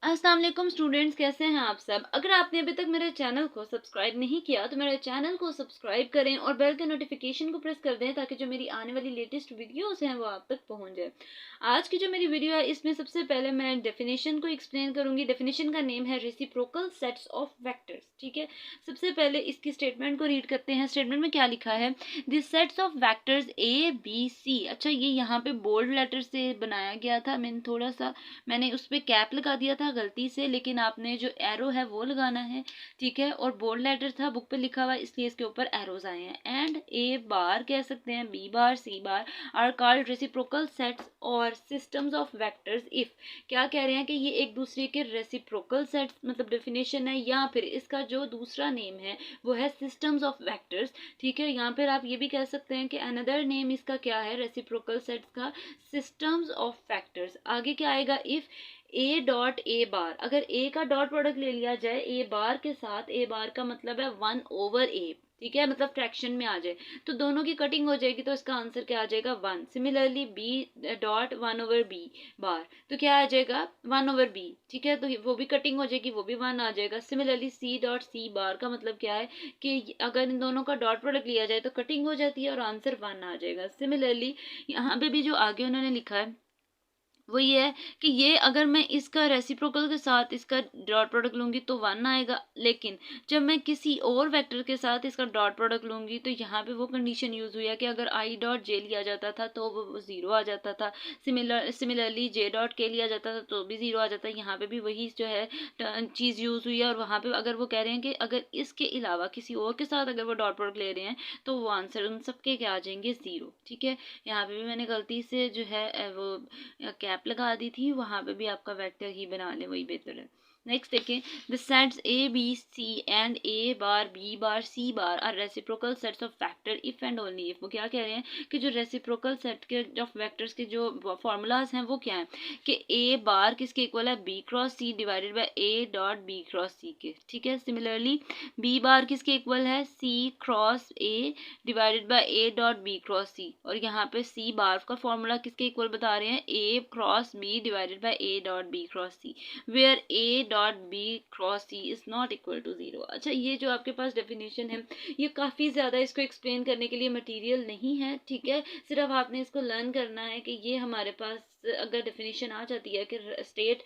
अस्सलाम वालेकुम स्टूडेंट्स, कैसे हैं आप सब। अगर आपने अभी तक मेरे चैनल को सब्सक्राइब नहीं किया तो मेरे चैनल को सब्सक्राइब करें और बेल के नोटिफिकेशन को प्रेस कर दें ताकि जो मेरी आने वाली लेटेस्ट वीडियोस हैं वो आप तक पहुंच जाए। आज की जो मेरी वीडियो है इसमें सबसे पहले मैं डेफिनेशन को एक्सप्लेन करूंगी। डेफिनेशन का नेम है रेसिप्रोकल सेट्स ऑफ वेक्टर्स। ठीक है, सबसे पहले इसकी स्टेटमेंट को रीड करते हैं। स्टेटमेंट में क्या लिखा है, this sets of vectors A B C. अच्छा, ये यहाँ पे बोल्ड लेटर से बनाया गया था, मैंने उस पर कैप लगा दिया था गलती से, लेकिन आपने जो एरो है वो लगाना है। ठीक है, और बोल्ड लेटर था बुक पे लिखा हुआ इसलिए इसके ऊपर एरोज आए हैं। एंड ए बार कह सकते हैं, B bar, C bar are called reciprocal sets और सिस्टम्स ऑफ वेक्टर्स इफ। क्या कह रहे हैं कि ये एक दूसरे के रेसिप्रोकल सेट्स मतलब डेफिनेशन है, या फिर इसका जो दूसरा नेम है वो है सिस्टम्स ऑफ वेक्टर्स। ठीक है, यहाँ पर आप ये भी कह सकते हैं कि अनदर नेम इसका क्या है रेसिप्रोकल सेट्स का, सिस्टम्स ऑफ फैक्टर्स। आगे क्या आएगा, इफ ए डॉट ए बार, अगर ए का डॉट प्रोडक्ट ले लिया जाए ए बार के साथ, ए बार का मतलब है 1/a। ठीक है, मतलब फ्रैक्शन में आ जाए तो दोनों की कटिंग हो जाएगी, तो इसका आंसर क्या आ जाएगा 1। सिमिलरली बी डॉट 1/b बार, तो क्या आ जाएगा 1/b। ठीक है, तो वो भी कटिंग हो जाएगी, वो भी 1 आ जाएगा। सिमिलरली सी डॉट सी बार का मतलब क्या है कि अगर इन दोनों का डॉट प्रोडक्ट लिया जाए तो कटिंग हो जाती है और आंसर 1 आ जाएगा। सिमिलरली यहाँ पे भी जो आगे उन्होंने लिखा है वो ये है कि ये अगर मैं इसका रेसिप्रोकल के साथ इसका डॉट प्रोडक्ट लूंगी तो 1 आएगा, लेकिन जब मैं किसी और वेक्टर के साथ इसका डॉट प्रोडक्ट लूंगी तो यहाँ पे वो कंडीशन यूज हुई है कि अगर आई डॉट जे लिया जाता था तो वो 0 आ जाता था। सिमिलरली जे डॉट के लिया जाता था तो भी 0 आ जाता है। यहाँ पे भी वही जो है चीज़ यूज हुई है, और वहाँ पे अगर वो कह रहे हैं कि अगर इसके अलावा किसी और के साथ अगर वो डॉट प्रोडक्ट ले रहे हैं तो वो आंसर उन सबके क्या आ जाएंगे 0। ठीक है, यहाँ पे भी मैंने गलती से जो है वो कैप लगा दी थी, वहां पे भी आपका वेक्टर ही बना ले, वही बेहतर है। नेक्स्ट देखें, the sets A B C and A bar B bar C bar are reciprocal sets of vector if and only if. वो क्या कह रहे हैं कि जो रेसिप्रोकल सेट के ऑफ वेक्टर्स के जो फॉर्मूलाज हैं वो क्या है कि ए बार किसके इक्वल है B cross C divided by A dot B cross C के। ठीक है, सिमिलरली बी बार किसके इक्वल है C cross A divided by A dot B cross C, और यहाँ पे सी बार का फॉर्मूला किसके इक्वल बता रहे हैं A cross B divided by A dot B cross C, where A dot B cross C is not equal to 0। अच्छा, ये जो आपके पास डेफिनेशन है ये काफ़ी ज़्यादा इसको एक्सप्लेन करने के लिए मटेरियल नहीं है। ठीक है, सिर्फ आपने इसको लर्न करना है कि ये हमारे पास अगर डेफिनेशन आ जाती है कि स्टेट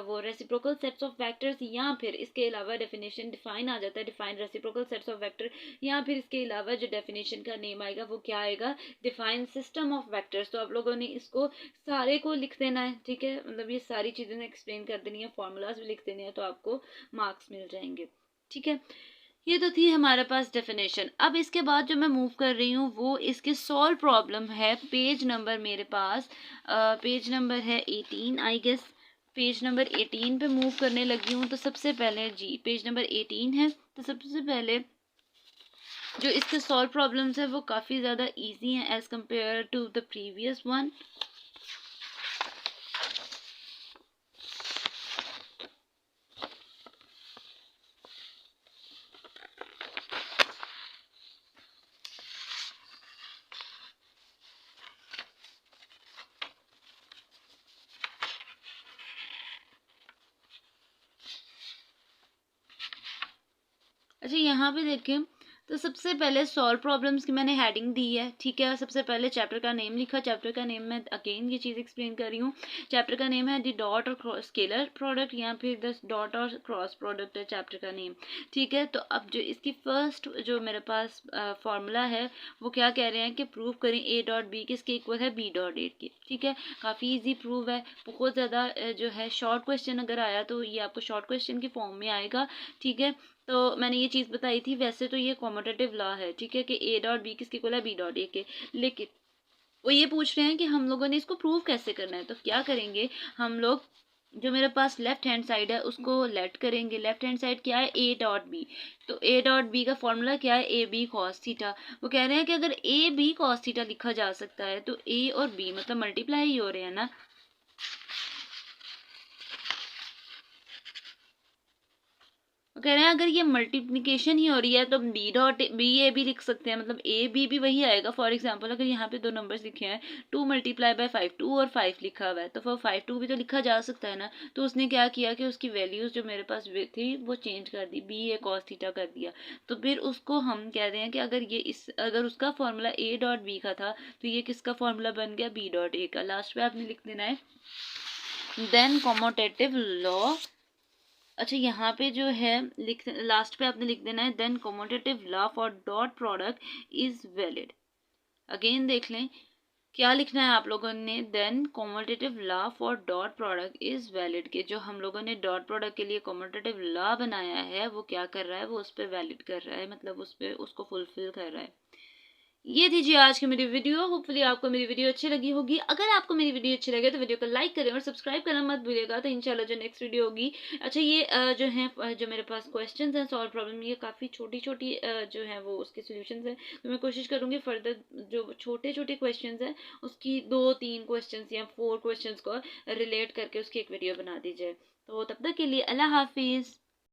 वो रेसिप्रोकल सेट्स ऑफ वेक्टर्स, या फिर इसके अलावा डेफिनेशन डिफाइन आ जाता है, define reciprocal sets of vector, या फिर इसके अलावा जो डेफिनेशन का नेम आएगा वो क्या आएगा, डिफाइन सिस्टम ऑफ वेक्टर्स। तो आप लोगों ने इसको सारे को लिख देना है। ठीक है, मतलब ये सारी चीज़ें एक्सप्लेन कर देनी है, फॉर्मूलाज भी लिख देने हैं, तो आपको मार्क्स मिल जाएंगे। ठीक है, ये तो थी हमारे पास डेफिनेशन। अब इसके बाद जो मैं मूव कर रही हूँ वो इसके सॉल्व प्रॉब्लम है। पेज नंबर मेरे पास पेज नंबर है 18 आई गेस। पेज नंबर 18 पे मूव करने लगी हूँ। तो सबसे पहले जी पेज नंबर 18 है, तो सबसे पहले जो इसके सॉल्व प्रॉब्लम्स है वो काफ़ी ज़्यादा इजी हैं as compare to the previous one. अच्छा, यहाँ पे देखें तो सबसे पहले सॉल्व प्रॉब्लम्स की मैंने हेडिंग दी है। ठीक है, सबसे पहले चैप्टर का नेम लिखा। चैप्टर का नेम मैं अगेन ये चीज़ एक्सप्लेन कर रही हूँ। चैप्टर का नेम है द डॉट और स्केलर प्रोडक्ट, या फिर द डॉट और क्रॉस प्रोडक्ट है चैप्टर का नेम। ठीक है, तो अब जो इसकी फर्स्ट जो मेरे पास फॉर्मूला है वो क्या कह रहे हैं कि प्रूव करें ए डॉट बी किसके इक्वल है बी डॉट ए के। ठीक है, काफ़ी ईजी प्रूव है, बहुत ज़्यादा जो है शॉर्ट क्वेश्चन अगर आया तो ये आपको शॉर्ट क्वेश्चन की फॉर्म में आएगा। ठीक है, तो मैंने ये चीज़ बताई थी। वैसे तो ये कॉम्यूटेटिव लॉ है, ठीक है, कि ए डॉट बी किसके इक्वल है बी डॉट ए के, लेकिन वो ये पूछ रहे हैं कि हम लोगों ने इसको प्रूव कैसे करना है। तो क्या करेंगे हम लोग, जो मेरे पास लेफ्ट हैंड साइड है उसको लेट करेंगे। लेफ्ट हैंड साइड क्या है ए डॉट बी, तो ए डॉट बी का फॉर्मूला क्या है ए बी कॉस थीटा। वो कह रहे हैं कि अगर ए बी कॉस थीटा लिखा जा सकता है तो ए और बी मतलब मल्टीप्लाई ही हो रहे हैं ना। वो कह रहे हैं अगर ये मल्टीप्लिकेशन ही हो रही है तो बी डॉट बी ए भी लिख सकते हैं, मतलब ए बी भी वही आएगा। फॉर एग्जांपल अगर यहाँ पे दो नंबर्स लिखे हैं 2 मल्टीप्लाई बाय 5, 2 और 5 लिखा हुआ है, तो फिर 5 2 भी तो लिखा जा सकता है ना। तो उसने क्या किया कि उसकी वैल्यूज जो मेरे पास थी वो चेंज कर दी, बी ए कॉस थीटा कर दिया। तो फिर उसको हम कह रहे हैं कि अगर उसका फॉर्मूला ए डॉट बी का था तो ये किसका फॉर्मूला बन गया, बी डॉट ए का। लास्ट पे आपने लिख देना है देन कॉमोटेटिव लॉ। अच्छा यहाँ पे जो है लास्ट पे आपने लिख देना है then commutative law for dot product is valid. Again देख लें क्या लिखना है आप लोगों ने, then commutative law for dot product is valid के जो हम लोगों ने डॉट प्रोडक्ट के लिए कॉमोटेटिव लॉ बनाया है वो क्या कर रहा है, वो उस पर वैलिड कर रहा है, मतलब उस पर उसको फुलफिल कर रहा है। ये थी जी आज की मेरी वीडियो। होपफुली आपको मेरी वीडियो अच्छी लगी होगी। अगर आपको मेरी वीडियो अच्छी लगे तो वीडियो को लाइक करें और सब्सक्राइब करना मत भूलिएगा। तो इंशाल्लाह जो नेक्स्ट वीडियो होगी, अच्छा ये जो है जो मेरे पास क्वेश्चंस हैं सॉल्व प्रॉब्लम, ये काफ़ी छोटी छोटी जो है वो उसके सोल्यूशंस हैं। तो मैं कोशिश करूँगी फर्दर जो छोटे छोटे क्वेश्चंस हैं उसकी 2-3 क्वेश्चंस या 4 क्वेश्चंस को रिलेट करके उसकी एक वीडियो बना दी जाए। तो तब तक के लिए अल्लाह हाफिज़।